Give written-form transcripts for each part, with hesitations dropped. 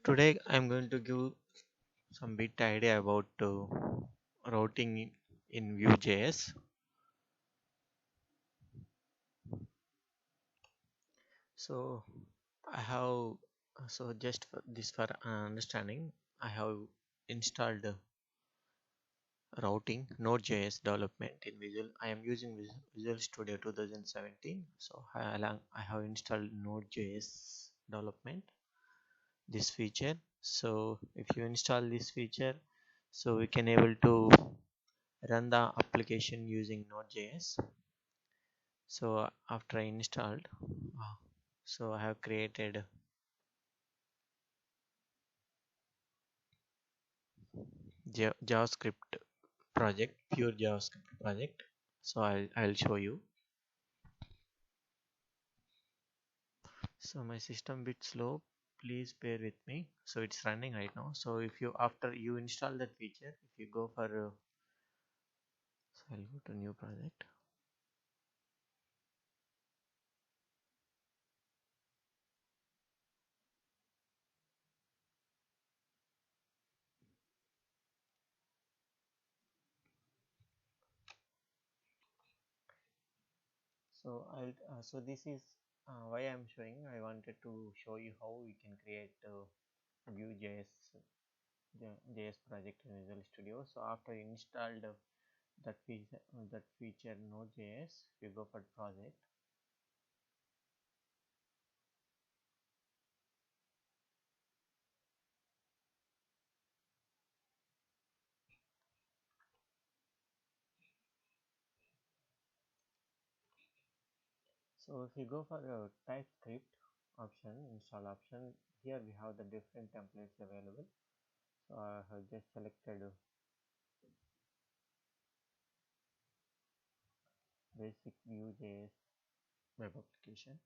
Today I'm going to give some bit idea about routing in Vue.js. So I have just for this for understanding, I have installed routing Node.js development in Visual. I am using Visual Studio 2017. So I have installed Node.js development this feature. So if you install this feature, so we can able to run the application using Node.js. So after I installed, uh, so I have created JavaScript project, pure JavaScript project. So I'll show you. So my system bit slow, please bear with me. So it's running right now. So if you after you install that feature, if you go for so I'll go to new project. So this is why I'm showing. I wanted to show you how we can create Vue.js JS project in Visual Studio. So after you installed that feature Node.js, you go for project. So if you go for a TypeScript option, install option, here we have the different templates available. So I have just selected basic Vue.js web application.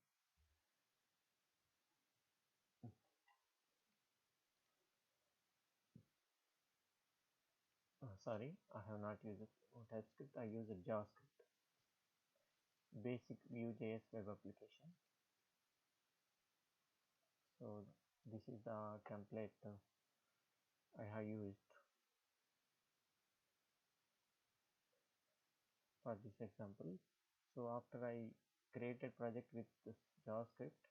Sorry, I have not used TypeScript. I use a JavaScript. Basic Vue.js web application. So this is the template I have used for this example. So after I created project with this JavaScript,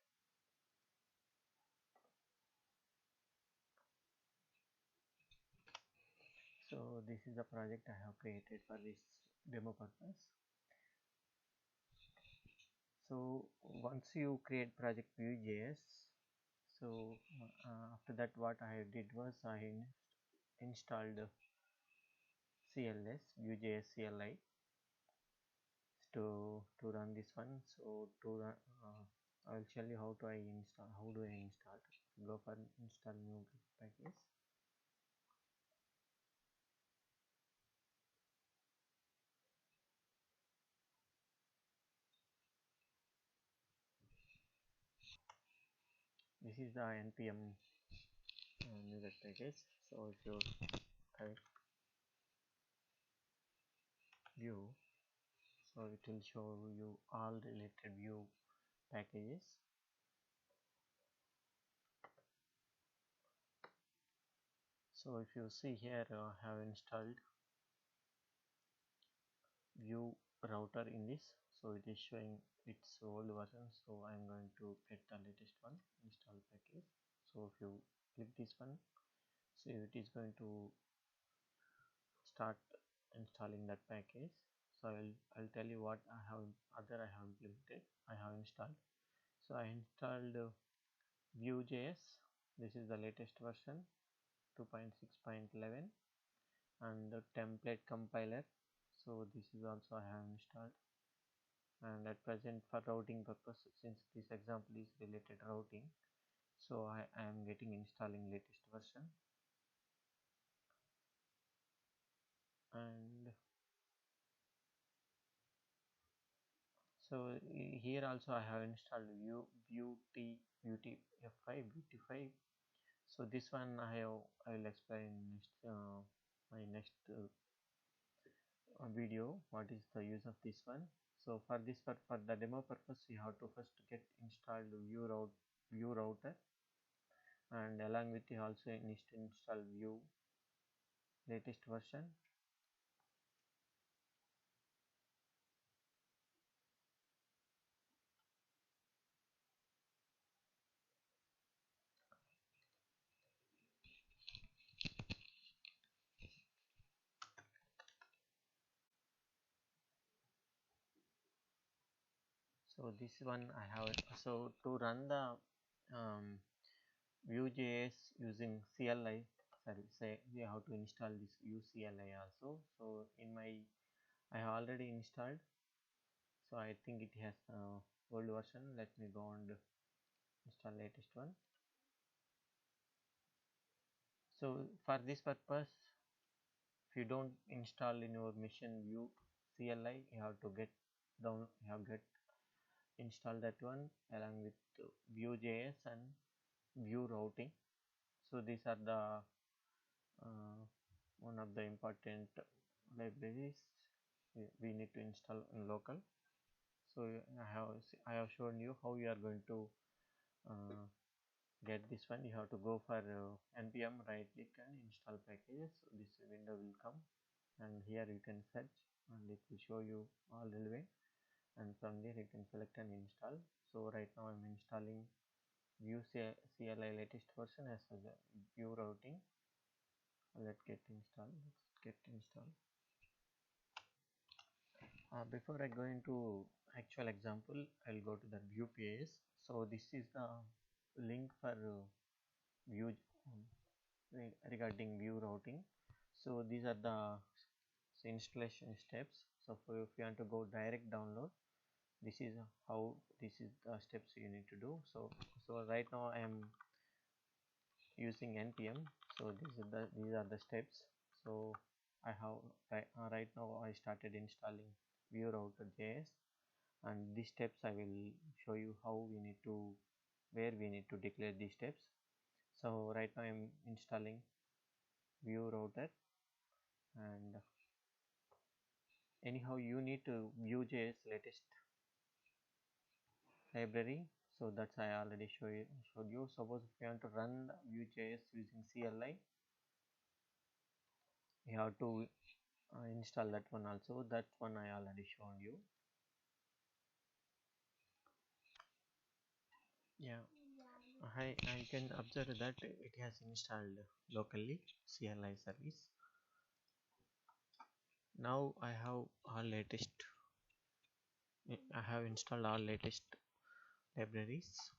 so this is the project I have created for this demo purpose. So once you create project Vue.js, so after that what I did was I installed CLS Vue.js CLI to run this one. So to run, I'll tell you how do I install. Go for install new package. This is the npm new package. So if you type Vue, so it will show you all related Vue packages. So if you see here, I have installed Vue router in this. So it is showing its old version, so I'm going to get the latest one, install package. So if you click this one, so it is going to start installing that package. So I'll tell you what I have implemented, I have installed. So I installed Vue.js. This is the latest version 2.6.11, and the template compiler. So this is also I have installed. And at present, for routing purpose, since this example is related routing, so I am getting installing latest version. And so here also I have installed F5. So this one I will explain next my next video what is the use of this one. So for this for the demo purpose, you have to first get installed Vue router. and along with you also need to install Vue latest version. So this one I have it. So to run the um, Vue.js using CLI, sorry, say we have to install this UCLI also. So in my I have already installed. So I think it has old version. Let me go and install latest one. So for this purpose, if you don't install in your machine Vue CLI, you have to get down. You have get install that one along with Vue.js and Vue routing. So these are the one of the important libraries we need to install in local. So I have shown you how you are going to uh, get this one. You have to go for npm, right click and install packages. So this window will come, and here you can search and it will show you all relevant, and from there you can select and install. So right now I'm installing Vue CLI latest version as well as Vue routing. Let's get installed. Let's get installed. Before I go into actual example, I'll go to the Vue.js. So this is the link for Vue regarding Vue routing. So these are the installation steps. So if you want to go direct download, this is how this is the steps you need to do. So right now I am using npm. So these are the steps. So I have right now I started installing Vue router.js, and these steps I will show you how we need to where we need to declare these steps. So right now I am installing Vue router, and anyhow you need to Vue.js latest library. So that's I already showed you. Suppose if you want to run Vue.js using CLI, you have to install that one also. That one I already shown you. Yeah, I can observe that it has installed locally CLI service. Now I have installed all latest libraries.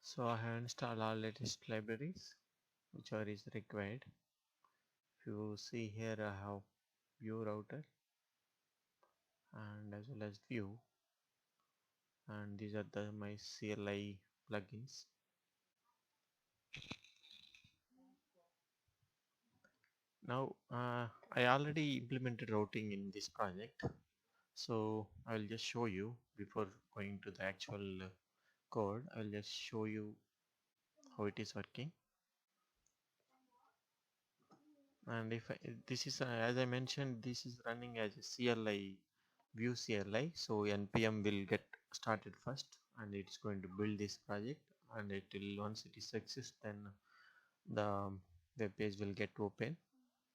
So I have installed all latest libraries which are is required. If you see here, I have Vue router and as well as Vue, and these are my CLI plugins. Now I already implemented routing in this project, so I will just show you before going to the actual code. I will just show you how it is working. And if this is as I mentioned, this is running as a CLI, Vue CLI. So npm will get started first, and it's going to build this project, and it will, once it is success, then the web page will get open.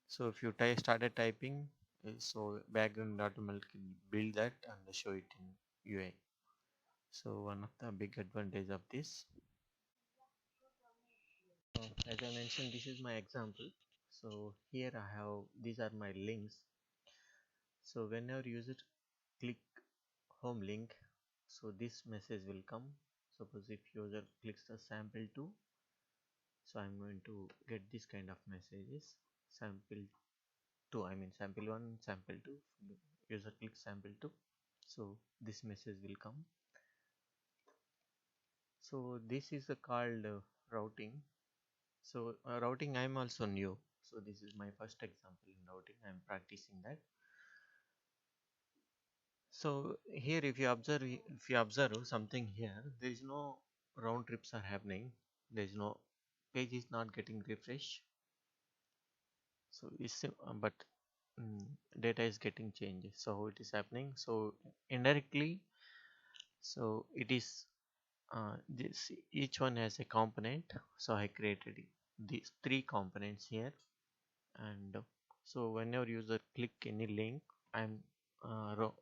So if you started typing, so background automatically build that and show it in UI. So one of the big advantage of this. As I mentioned, this is my example. So here I have, these are my links. So whenever user click home link, so this message will come. Suppose if user clicks the sample 2, so I'm going to get this kind of messages. Sample 2, I mean sample 1, sample 2, user click sample 2, so this message will come. So this is called routing. So routing I'm also new. So this is my first example in routing. I am practicing that. So here if you observe something here, there is no round trips are happening. There is no page is not getting refresh. So it's but data is getting changed. So how it is happening? So indirectly, so it is this each one has a component. So I created these three components here, and so whenever user click any link, I'm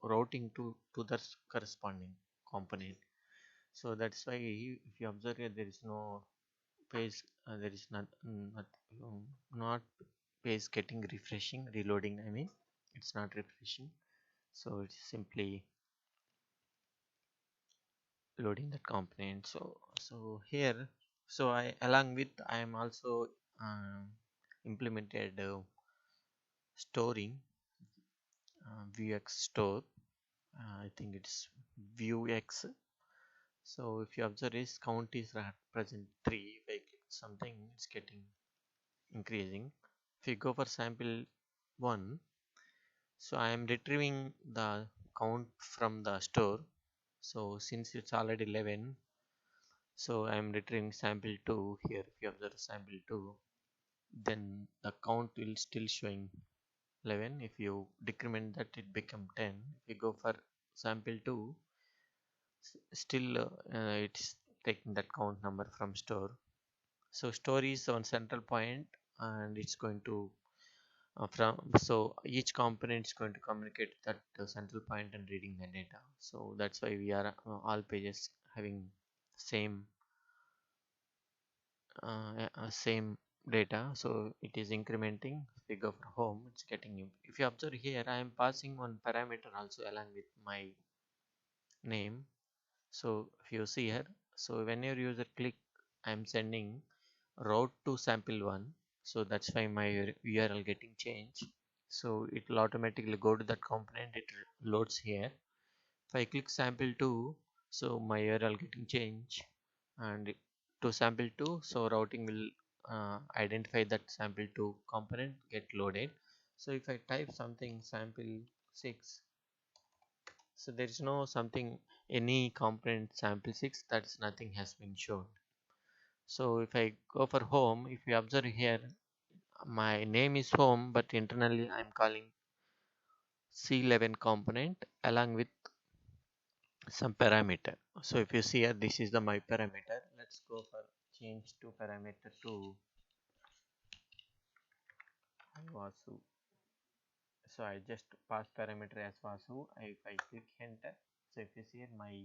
routing to the corresponding component. So that's why if you observe here, there is no page, there is not page getting refreshing, reloading. I mean, it's not refreshing. So it's simply loading that component. So here, so I along with I am also implemented storing Vuex store. I think it's Vuex. So if you observe is count is present 3. If I click something, it's getting increasing. If you go for sample 1, so I am retrieving the count from the store. So since it's already 11, so I am retrieving sample 2 here. If you observe sample 2, then the count will still showing 11. If you decrement that, it become 10. If you go for sample 2, still it's taking that count number from store. So store is one central point, and it's going to from so each component is going to communicate that central point and reading the data. So that's why we are all pages having same same data. So it is incrementing. If we go for home, it's getting. If you observe here, I am passing one parameter also along with my name. So if you see here, so when your user click, I am sending route to sample 1. So that's why my URL getting changed. So it will automatically go to that component, it loads here. If I click sample 2, so my URL getting changed, and to sample 2, so routing will identify that sample 2 component get loaded. So if I type something sample 6, so there is no something any component sample 6, that's nothing has been shown. So if I go for home, if you observe here, my name is home, but internally I'm calling C11 component along with some parameter. So if you see here, this is the my parameter. Let's go for change to parameter to Vasu. So I just pass parameter as Vasu. If I click enter, so if you see here, my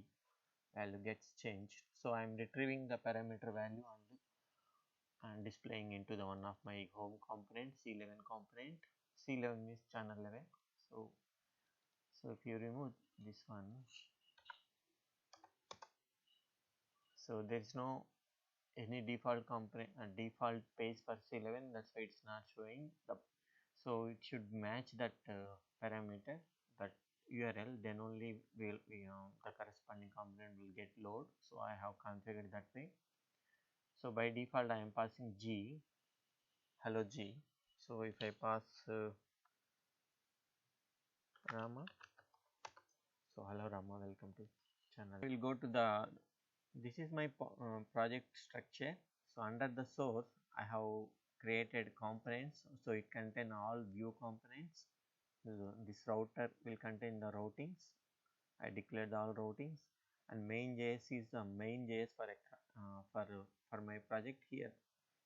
value gets changed. So I'm retrieving the parameter value and displaying into the one of my home component, C11 component. C11 means channel 11. So if you remove this one, so there is no any default component default page for C11, that's why it's not showing the. So it should match that parameter, that URL, then only will the corresponding component will get load. So I have configured that way. So by default I am passing G, hello G. So if I pass Rama, so hello Rama, welcome to channel. I will go to the, this is my project structure. So under the source I have created components, so it contain all view components. This router will contain the routings. I declared all routings, and main.js is the main.js for my project here.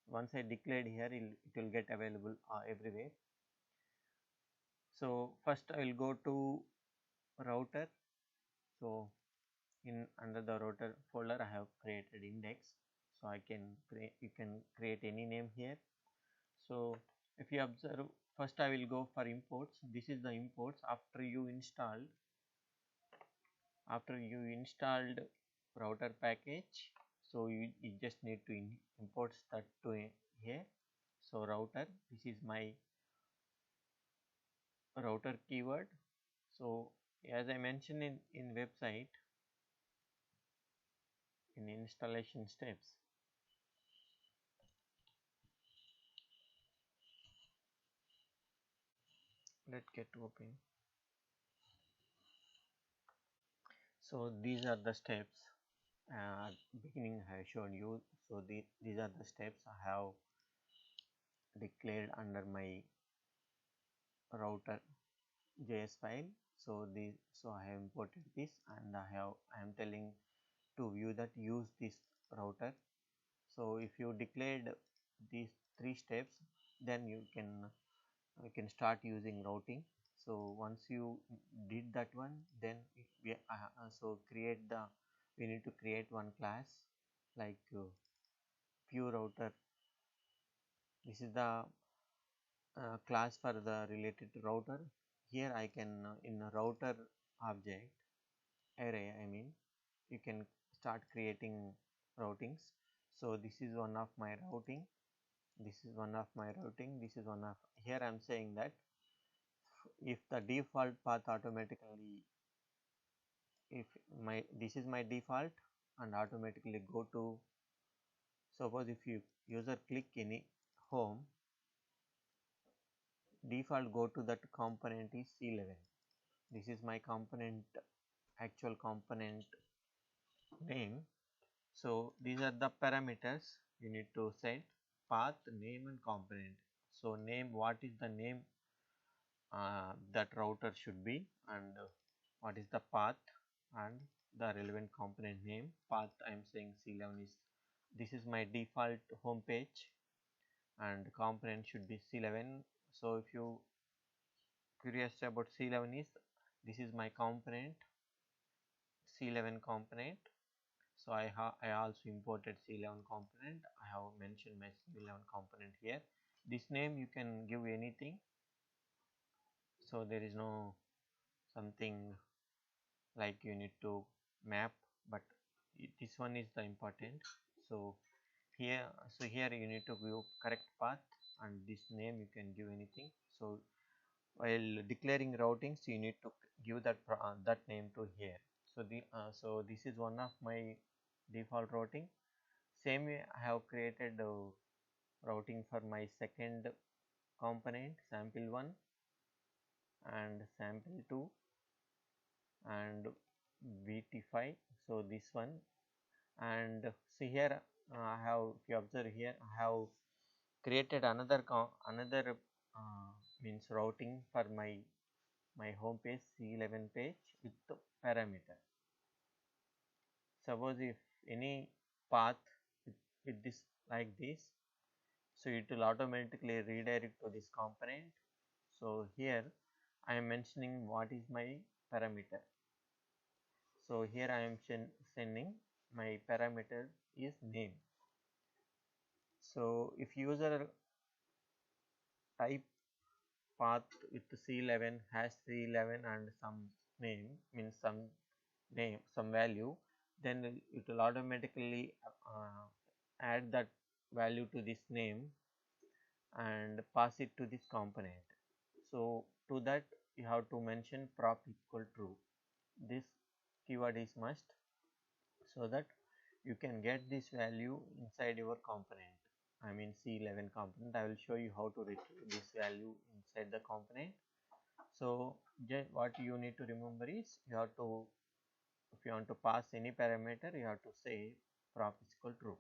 Once I declared here, it will get available everywhere. So first I will go to router. So in under the router folder I have created index. So I can create, you can create any name here. So if you observe, first I will go for imports. This is the imports after you installed router package. So you just need to import that to here. So router, this is my router keyword. So as I mentioned in website, in installation steps, let get open. So these are the steps beginning I showed you. So these are the steps I have declared under my router JS file. So I have imported this, and I am telling to view that use this router. So if you declared these three steps, then you can start using routing. So once you did that one, then so create the we need to create one class like view router. This is the class for the related to router. Here I can in a router object array, I mean, you can start creating routings. So this is one of my routing, this is one of my routing, this is one of, here I am saying that if the default path automatically, if my this is my default and automatically go to, suppose if you user click any home, default go to that component is C11. This is my component, actual component name. So these are the parameters you need to set: path, name and component. So name, what is the name that router should be, and what is the path and the relevant component name. Path I am saying C11 is, this is my default home page, and component should be C11. So if you curious about C11 is, this is my component, C11 component. So I also imported C11 component. I have mentioned my C11 component here. This name you can give anything, so there is no something like you need to map, but this one is the important. So here you need to give correct path, and this name you can give anything. So while declaring routings, you need to give that name to here. So so this is one of my default routing. Same way I have created routing for my second component, sample1 and sample2 and VT5. So this one, and see here I have, if you observe here, I have created another means routing for my home page, C11 page, with the parameter. Suppose if any path with this like this, so it will automatically redirect to this component. So here I am mentioning what is my parameter. So here I am sending my parameter is name. So if user type path with C11 has C11 and some name, means some value, then it will automatically add that value to this name and pass it to this component. So to that you have to mention prop equal true. This keyword is must, so that you can get this value inside your component, I mean C11 component. I will show you how to retrieve this value inside the component. So just what you need to remember is, you have to, if you want to pass any parameter, you have to say prop is equal true.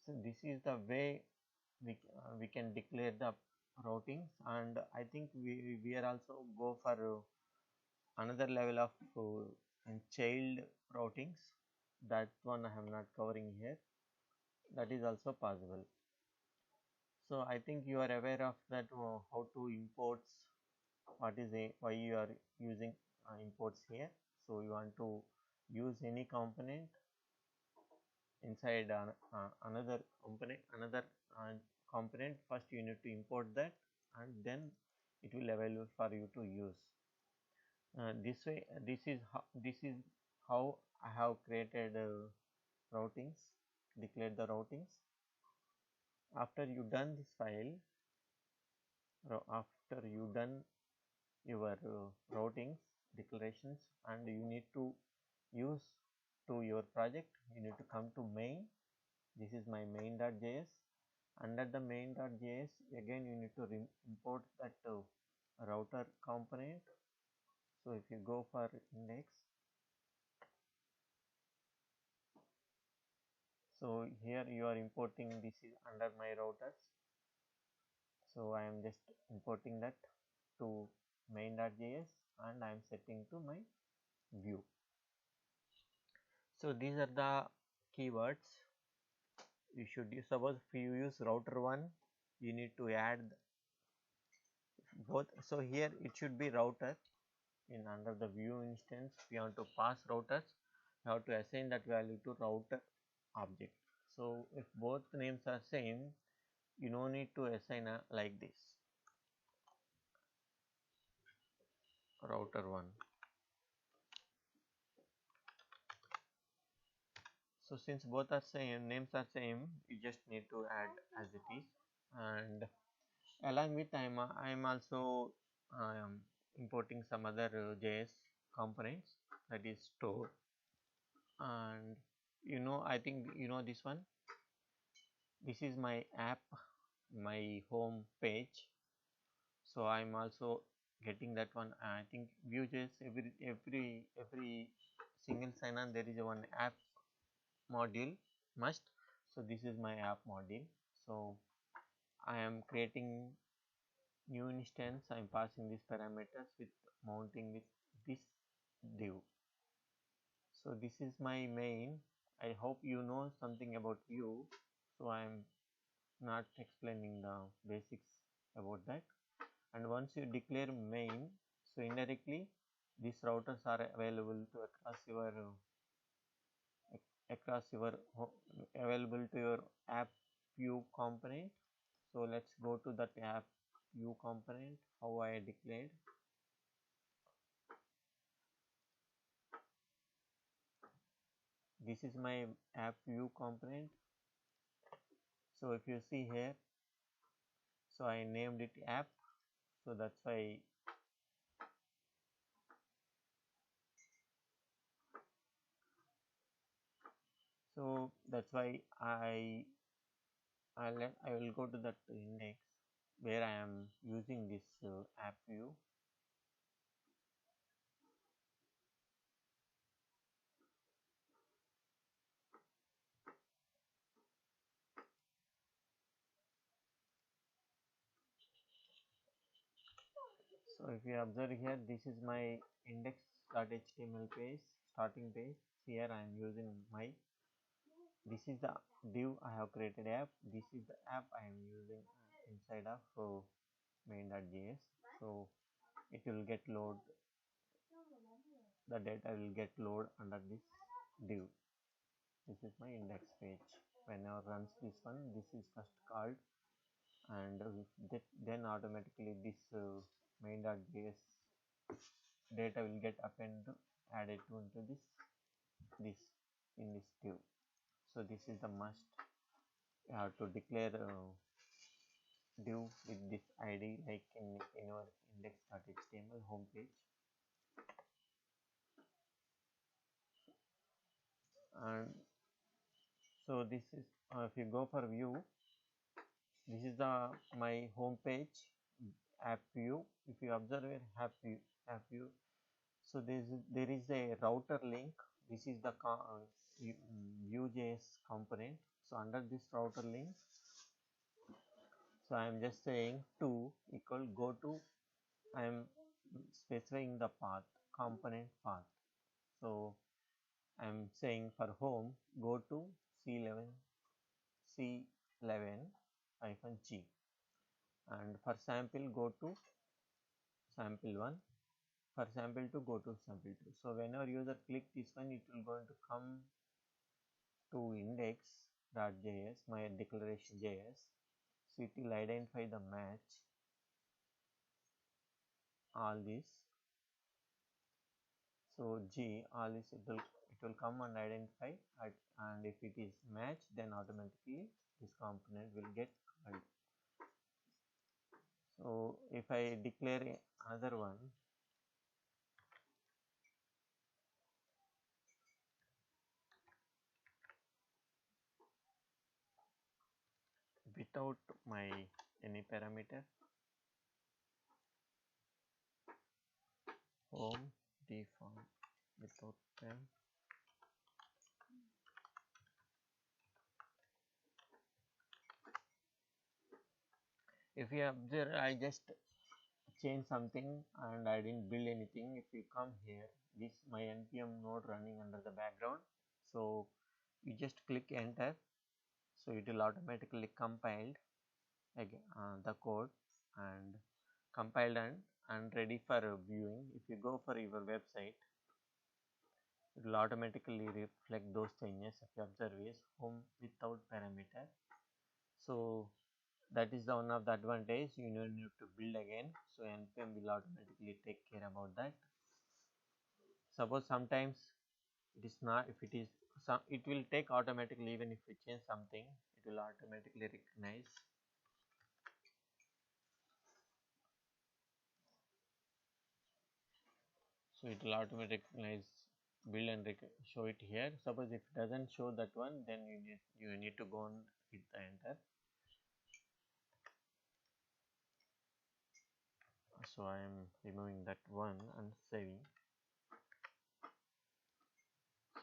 So this is the way we can declare the routings, and I think we are also go for another level of child routings. That one I am not covering here. That is also possible. So I think you are aware of that how to imports, what is why you are using imports here. So you want to use any component inside another component, first you need to import that, and then it will available for you to use. This way, this is how I have created routings, declared the routings. After you done this file, after you done your routings declarations, and you need to use to your project, you need to come to main. This is my main.js. Under the main.js, again you need to import that router component. So if you go for index, so here you are importing, this is under my routers. So I am just importing that to main.js and I am setting to my view. So these are the keywords you should use. Suppose if you use router 1, you need to add both. So here it should be router. In under the view instance, we want to pass routers, we have to assign that value to router object. So if both names are same, you no need to assign a like this, router 1. So since both are same, names are same, you just need to add as it is. And along with I'm also importing some other JS components, that is store. And I think this one, this is my app, my home page. So I'm also getting that one. I think Vue.js, every single sign on there is a one app module must. So this is my app module. So I am creating new instance. I'm passing these parameters with mounting with this div. So this is my main. I hope you know something about Vue. So I'm not explaining the basics about that. And once you declare main, so indirectly these routers are available to across your available to your app view component. So let's go to that app view component, how I declared. This is my app view component. So if you see here, so I named it app, so that's why I will go to that index where I am using this app view. So if you observe here, this is my index.html page, starting page. Here I am using this is the div I have created app. This is the app I am using inside of main.js. So it will get load, the data will get load under this div. This is my index page. Whenever runs this one, this is first called, and then automatically this main.js data will get appended added to into this in this div. So this is the must. You have to declare div with this id like in your index.html home page. And so this is if you go for view, this is the my home page app view. If you observe here app view, so there is a router link. This is the Vue.js component. So under this router link, so I am just saying to equal go to, I am specifying the path, component path. So I am saying for home go to c11 hyphen g, and for sample go to sample 1, for sample 2 go to sample 2. So whenever user click this one, it will going to come to index.js, my declaration JS. So it will identify the match all this. So G all this, it will come and identify it, and if it is match, then automatically this component will get called. So if I declare another one, without my any parameter, home default without them. If you observe, I just change something and I didn't build anything. If you come here, this my npm node running under the background, so you just click enter, so it will automatically compiled again the code and compiled and ready for viewing. If you go for your website, it will automatically reflect those changes. If you observe is home without parameter, so that is the one of the advantage. You don't need to build again, so npm will automatically take care about that. Suppose sometimes it is not, if it is some, it will take automatically. Even if we change something, it will automatically recognize. So it will automatically recognize, build and show it here. Suppose if it doesn't show that one, then you need to go and hit the enter. So I am removing that one and saving.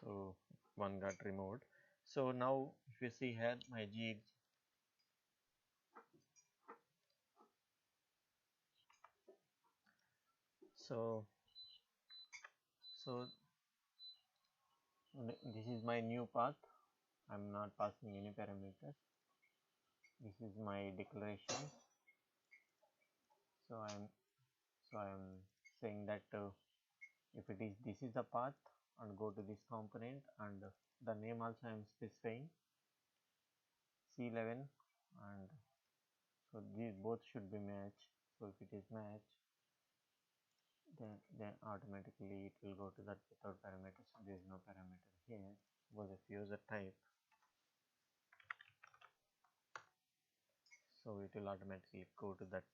So one got removed. So now if you see here my G, so so this is my new path. I'm not passing any parameters. This is my declaration. So I'm saying that if it is, this is the path, and go to this component, and the name also I am specifying C11, and so these both should be matched. So if it is matched, then automatically it will go to that without parameters. So there is no parameter here. Was if user type, so it will automatically go to that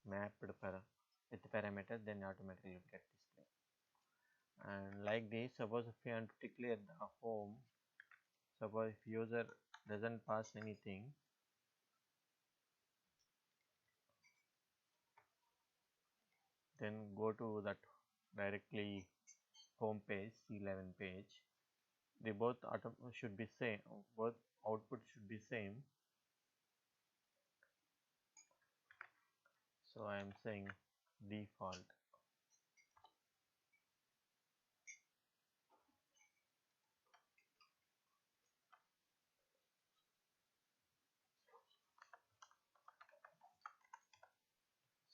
mapped with parameter, then automatically it get display. And like this, suppose if you want to declare the home, suppose if user doesn't pass anything, then go to that directly home page, C11 page. They both should be same, both output should be same. So I am saying default.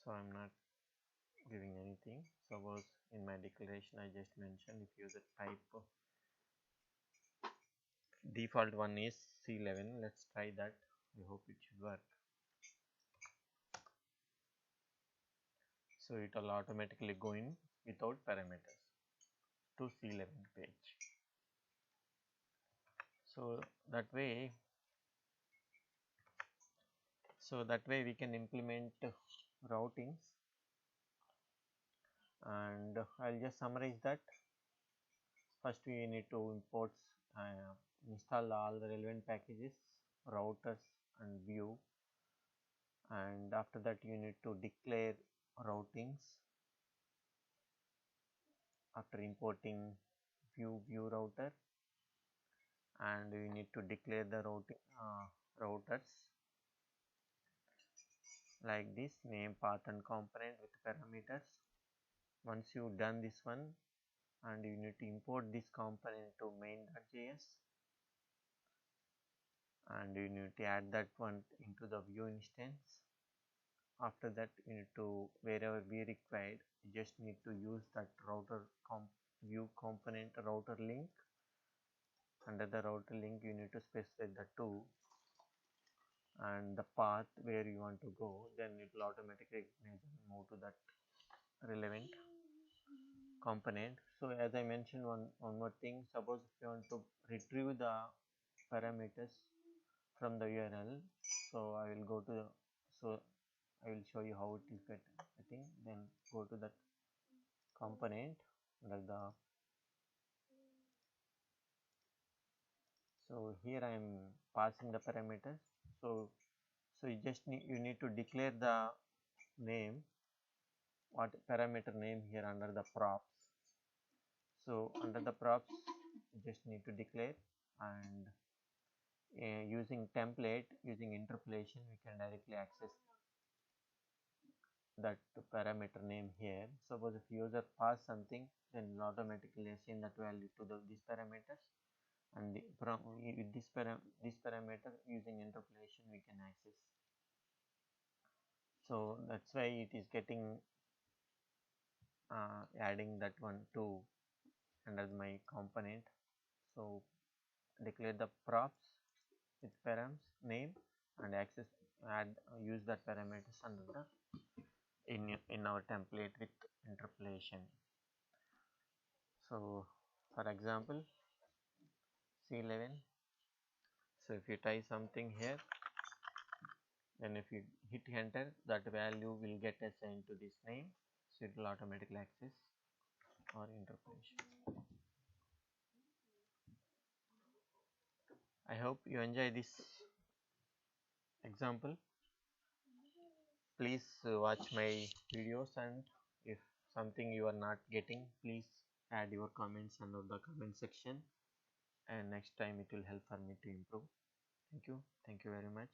So I'm not giving anything. Suppose in my declaration I just mentioned if user type default one is C11. Let's try that. I hope it should work. So it will automatically go in without parameters to C11 page. So that way, we can implement routings, and I'll just summarize that. First we need to import, install all the relevant packages, routers and view, and after that you need to declare routings after importing view router, and you need to declare the routing routers like this, name, path and component with parameters. Once you've done this one, and you need to import this component to main.js, and you need to add that one into the view instance. After that you need to, wherever we required, you just need to use that router view component router link. Under the router link you need to specify the two and the path where you want to go, then it will automatically move to that relevant component. So as I mentioned, one more thing, suppose if you want to retrieve the parameters from the URL, so I will go to the, so I will show you how it is getting. Then go to that component like the, so here I am passing the parameters. So you just need to declare the name what parameter name here under the props. So under the props, you just need to declare, and using template, using interpolation, we can directly access that parameter name here. Suppose if user pass something, then it will automatically assign that value to these parameters, and with this parameter using interpolation we can access. So that's why it is getting adding that one to under my component. So declare the props with params name and access, add use that parameters under the in our template with interpolation. So for example C11, so if you type something here, then if you hit enter, that value will get assigned to this name, so it will automatically access our interpolation. I hope you enjoy this example. Please watch my videos, and if something you are not getting, please add your comments under the comment section, and next time it will help for me to improve. Thank you very much.